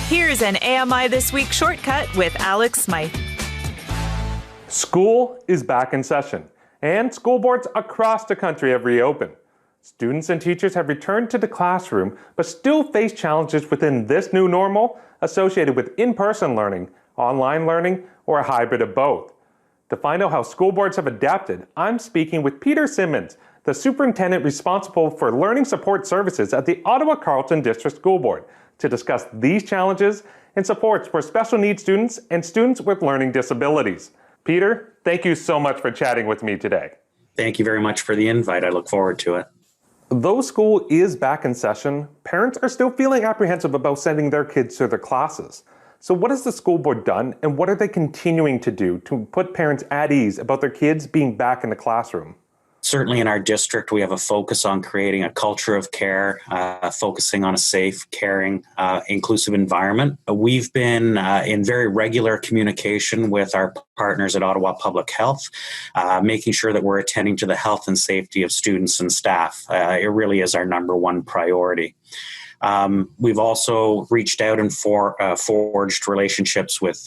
Here's an AMI This Week shortcut with Alex Smyth. School is back in session, and school boards across the country have reopened. Students and teachers have returned to the classroom, but still face challenges within this new normal associated with in-person learning, online learning, or a hybrid of both. To find out how school boards have adapted, I'm speaking with Peter Symonds, the superintendent responsible for learning support services at the Ottawa Carleton District School Board, to discuss these challenges and supports for special needs students and students with learning disabilities. Peter, thank you so much for chatting with me today. Thank you very much for the invite. I look forward to it. Though school is back in session, parents are still feeling apprehensive about sending their kids to their classes. So what has the school board done, and what are they continuing to do to put parents at ease about their kids being back in the classroom? Certainly in our district, we have a focus on creating a culture of care, focusing on a safe, caring, inclusive environment. We've been in very regular communication with our partners at Ottawa Public Health, making sure that we're attending to the health and safety of students and staff. It really is our number one priority. We've also reached out and forged relationships with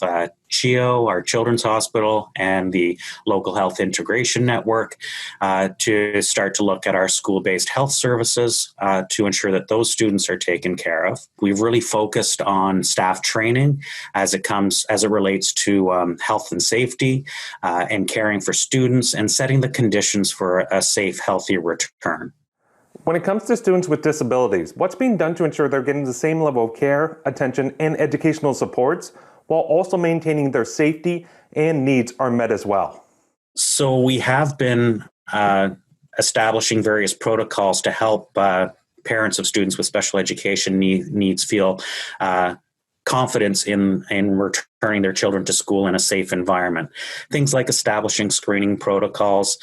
CHEO, our children's hospital, and the local health integration network to start to look at our school-based health services to ensure that those students are taken care of. We've really focused on staff training as it relates to health and safety and caring for students and setting the conditions for a safe, healthy return. When it comes to students with disabilities, what's being done to ensure they're getting the same level of care, attention, and educational supports while also maintaining their safety and needs are met as well? So we have been establishing various protocols to help parents of students with special education needs feel confidence in returning their children to school in a safe environment. Things like establishing screening protocols,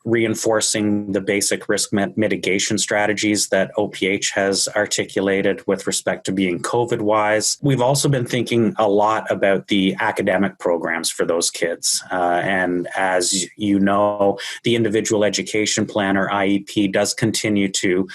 reinforcing the basic risk mitigation strategies that OPH has articulated with respect to being COVID-wise. We've also been thinking a lot about the academic programs for those kids. And as you know, the individual education plan, or IEP, does continue to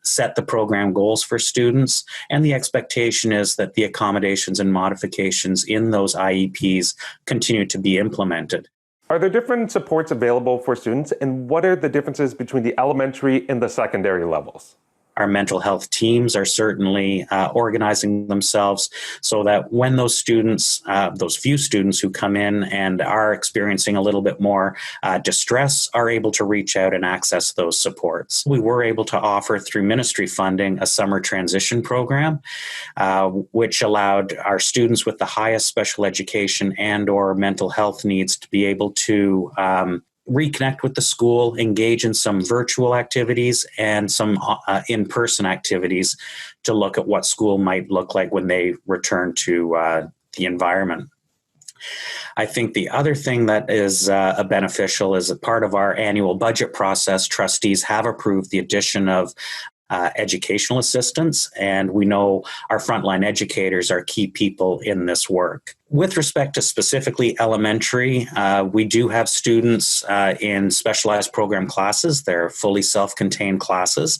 set the program goals for students. And the expectation is that the accommodations and modifications in those IEPs continue to be implemented. Are there different supports available for students, and what are the differences between the elementary and the secondary levels? Our mental health teams are certainly organizing themselves so that when those students, those few students who come in and are experiencing a little bit more distress, are able to reach out and access those supports. We were able to offer, through ministry funding, a summer transition program, which allowed our students with the highest special education and or mental health needs to be able to reconnect with the school, engage in some virtual activities and some in-person activities to look at what school might look like when they return to the environment. I think the other thing that is beneficial is, a part of our annual budget process, trustees have approved the addition of educational assistants, and we know our frontline educators are key people in this work. With respect to specifically elementary, we do have students in specialized program classes. They're fully self-contained classes,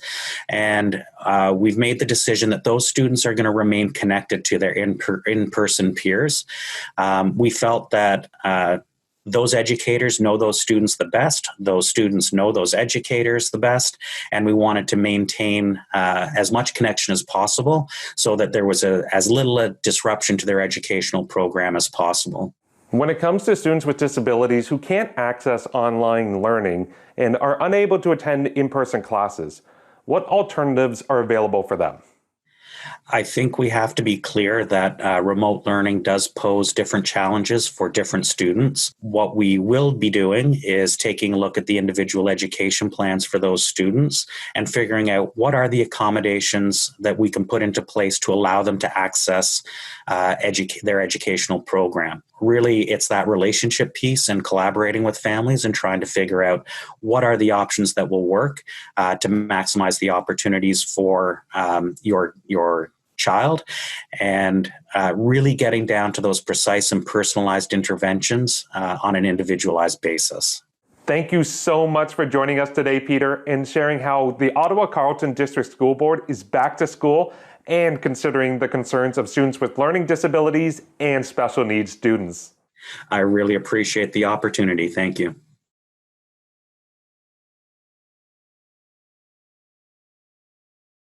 and we've made the decision that those students are going to remain connected to their in-person peers. We felt that those educators know those students the best. Those students know those educators the best. And we wanted to maintain as much connection as possible so that there was as little a disruption to their educational program as possible. When it comes to students with disabilities who can't access online learning and are unable to attend in-person classes, what alternatives are available for them? I think we have to be clear that remote learning does pose different challenges for different students. What we will be doing is taking a look at the individual education plans for those students and figuring out what are the accommodations that we can put into place to allow them to access their educational program. Really, it's that relationship piece and collaborating with families and trying to figure out what are the options that will work to maximize the opportunities for your child, and really getting down to those precise and personalized interventions on an individualized basis. Thank you so much for joining us today, Peter, and sharing how the Ottawa Carleton District School Board is back to school and considering the concerns of students with learning disabilities and special needs students. I really appreciate the opportunity. Thank you.